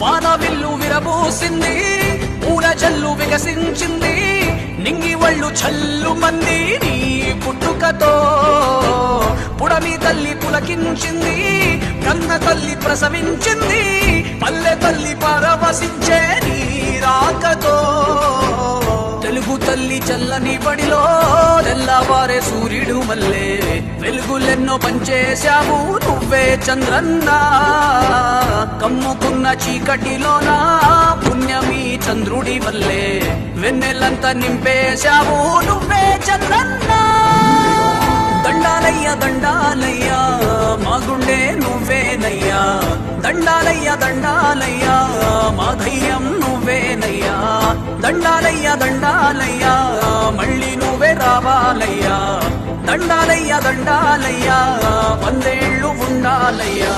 వానవిల్లు విరబూసింది, పూల జల్లు వికసించింది, నింగి వళ్ళు చల్లు మంది నీ పుట్టుకతో. పుడమి తల్లి పులకించింది, కన్న తల్లి ప్రసవించింది, పల్లె తల్లి పరవశించే నీ రాకతో. తెలుగు తల్లి చల్లని బడిలో తెల్లవారే సూర్యుడు మల్లే, వెలుగులెన్నో పంచేశావు నువ్వే చంద్రన్న. కమ్ముకున్న చీకటిలోన పుణ్యమీ చంద్రుడి వల్లే, వెన్నెలంతా నింపేశావు నువ్వే చంద్రన్న. దండాలయ్య దండాలయ్యా మా గుండె నువ్వేనయ్యా, దండాలయ్య దండాలయ్యా మా ధైర్యం నువ్వేనయ్యా, దండాలయ్య దండాలయ్యా మళ్ళీ నువ్వే రావాలయ్యా, దండాలయ్య దండాలయ్యా 100 ఏళ్ళు ఉండాలయ్యా.